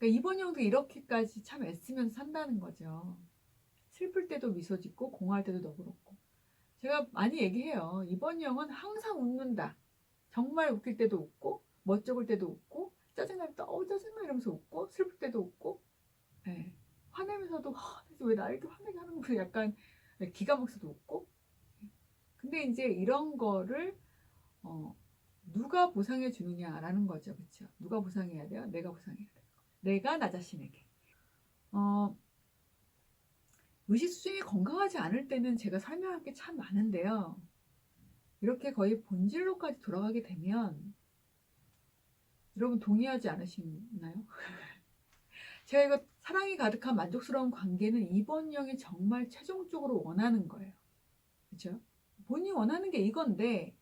그러니까 이번 형도 이렇게까지 참 애쓰면서 산다는 거죠. 슬플 때도 미소 짓고 공허할 때도 너그럽고. 제가 많이 얘기해요. 이번 형은 항상 웃는다. 정말 웃길 때도 웃고 멋쩍을 때도 웃고 짜증날 때 짜증나 이러면서 웃고 슬플 때도 웃고 예. 화내면서도 왜 나 이렇게 화내게 하는 거야 약간 기가 막혀도 웃고. 근데 이제 이런 거를 어, 누가 보상해 주느냐라는 거죠. 그렇죠? 누가 보상해야 돼요? 내가 보상해야 돼요. 내가 나 자신에게. 어, 의식 수준이 건강하지 않을 때는 제가 설명할 게 참 많은데요. 이렇게 거의 본질로까지 돌아가게 되면 여러분 동의하지 않으시나요? 제가 이거 사랑이 가득한 만족스러운 관계는 이번형이 정말 최종적으로 원하는 거예요. 그렇죠? 본인이 원하는 게 이건데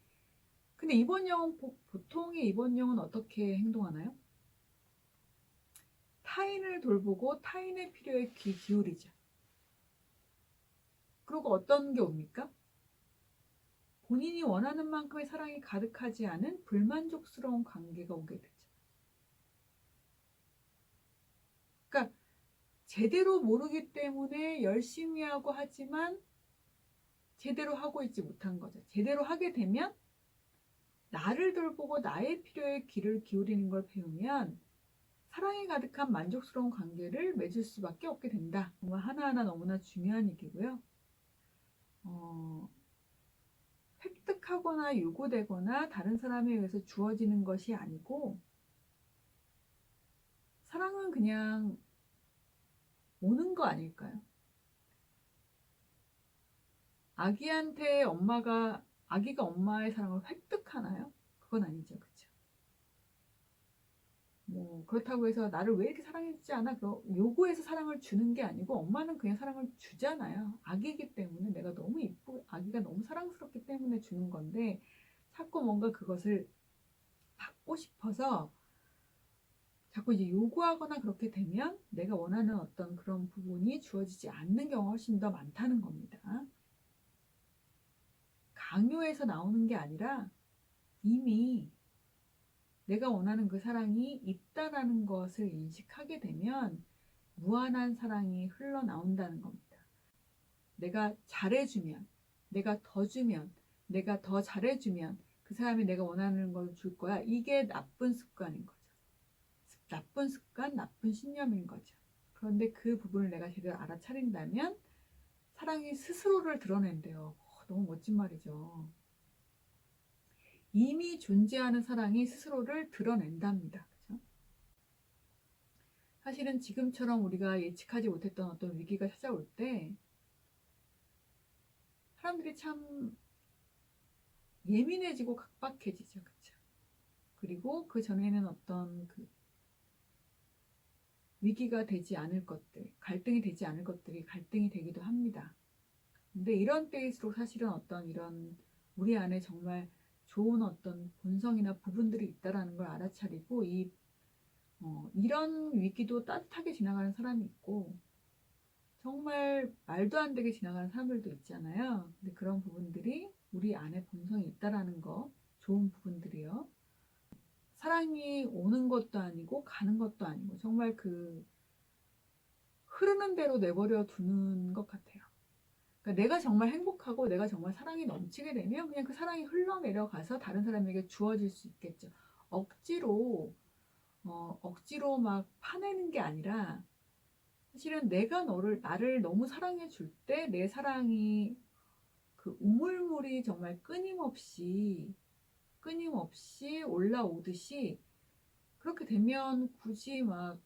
근데 이번형은 보통의 이번형은 어떻게 행동하나요? 타인을 돌보고 타인의 필요에 귀 기울이죠. 그리고 어떤 게 옵니까? 본인이 원하는 만큼의 사랑이 가득하지 않은 불만족스러운 관계가 오게 되죠. 그러니까 제대로 모르기 때문에 열심히 하고 하지만 제대로 하고 있지 못한 거죠. 제대로 하게 되면 나를 돌보고 나의 필요에 귀를 기울이는 걸 배우면 사랑이 가득한 만족스러운 관계를 맺을 수밖에 없게 된다. 정말 하나하나 너무나 중요한 얘기고요. 획득하거나 요구되거나 다른 사람에 의해서 주어지는 것이 아니고 사랑은 그냥 오는 거 아닐까요? 아기가 엄마의 사랑을 획득하나요? 그건 아니죠. 그렇죠? 뭐 그렇다고 해서 나를 왜 이렇게 사랑해주지 않아? 요구해서 사랑을 주는 게 아니고 엄마는 그냥 사랑을 주잖아요. 아기이기 때문에 내가 너무 이쁘고 아기가 너무 사랑스럽기 때문에 주는 건데 자꾸 뭔가 그것을 받고 싶어서 자꾸 이제 요구하거나 그렇게 되면 내가 원하는 어떤 그런 부분이 주어지지 않는 경우가 훨씬 더 많다는 겁니다. 강요해서 나오는 게 아니라 이미 내가 원하는 그 사랑이 있다라는 것을 인식하게 되면 무한한 사랑이 흘러나온다는 겁니다. 내가 잘해주면, 내가 더 주면, 내가 더 잘해주면 그 사람이 내가 원하는 걸 줄 거야. 이게 나쁜 습관인 거죠. 나쁜 습관, 나쁜 신념인 거죠. 그런데 그 부분을 내가 제대로 알아차린다면 사랑이 스스로를 드러낸대요. 너무 멋진 말이죠. 이미 존재하는 사랑이 스스로를 드러낸답니다. 그렇죠? 사실은 지금처럼 우리가 예측하지 못했던 어떤 위기가 찾아올 때 사람들이 참 예민해지고 각박해지죠. 그렇죠? 그리고 그 전에는 어떤 위기가 되지 않을 것들, 갈등이 되지 않을 것들이 갈등이 되기도 합니다. 근데 이런 때일수록 사실은 어떤 이런 우리 안에 정말 좋은 어떤 본성이나 부분들이 있다라는 걸 알아차리고 이런 위기도 따뜻하게 지나가는 사람이 있고 정말 말도 안 되게 지나가는 사람들도 있잖아요. 근데 그런 부분들이 우리 안에 본성이 있다라는 거, 좋은 부분들이요. 사랑이 오는 것도 아니고 가는 것도 아니고 정말 흐르는 대로 내버려 두는 것 같아요. 그러니까 내가 정말 행복하고 내가 정말 사랑이 넘치게 되면 그냥 그 사랑이 흘러내려가서 다른 사람에게 주어질 수 있겠죠. 억지로 억지로 막 파내는 게 아니라 사실은 내가 나를 너무 사랑해 줄 때 내 사랑이 그 우물물이 정말 끊임없이 올라오듯이 그렇게 되면 굳이 막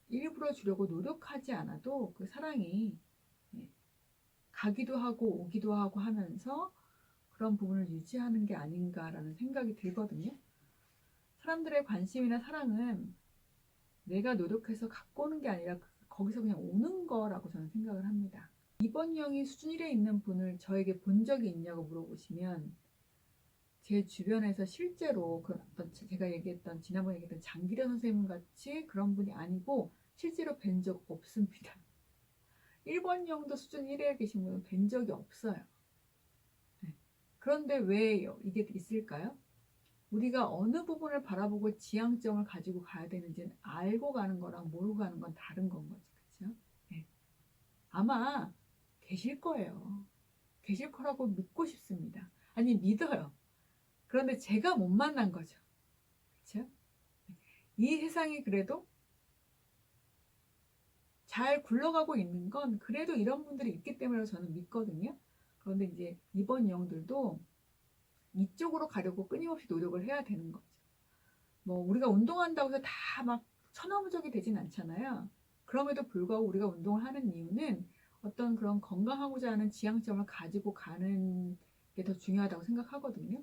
일부러 주려고 노력하지 않아도 그 사랑이 예, 가기도 하고 오기도 하고 하면서 그런 부분을 유지하는 게 아닌가라는 생각이 들거든요. 사람들의 관심이나 사랑은 내가 노력해서 갖고 오는 게 아니라 거기서 그냥 오는 거라고 저는 생각을 합니다. 이번 형이 수준 1에 있는 분을 저에게 본 적이 있냐고 물어보시면 제 주변에서 실제로 그 어떤 제가 얘기했던 지난번에 얘기했던 장기려 선생님 같이 그런 분이 아니고 실제로 뵌 적 없습니다. 1번형도 수준 1에 계신 분은 뵌 적이 없어요. 네. 그런데 왜 이게 있을까요? 우리가 어느 부분을 바라보고 지향점을 가지고 가야 되는지는 알고 가는 거랑 모르고 가는 건 다른 건 거지. 그렇죠? 네. 아마 계실 거예요. 계실 거라고 믿고 싶습니다. 아니, 믿어요. 그런데 제가 못 만난 거죠. 그렇죠? 이 세상이 그래도 잘 굴러가고 있는 건 그래도 이런 분들이 있기 때문에 저는 믿거든요. 그런데 이제 이번 유형들도 이쪽으로 가려고 끊임없이 노력을 해야 되는 거죠. 뭐 우리가 운동한다고 해서 다 막 천하무적이 되진 않잖아요. 그럼에도 불구하고 우리가 운동을 하는 이유는 어떤 그런 건강하고자 하는 지향점을 가지고 가는 게 더 중요하다고 생각하거든요.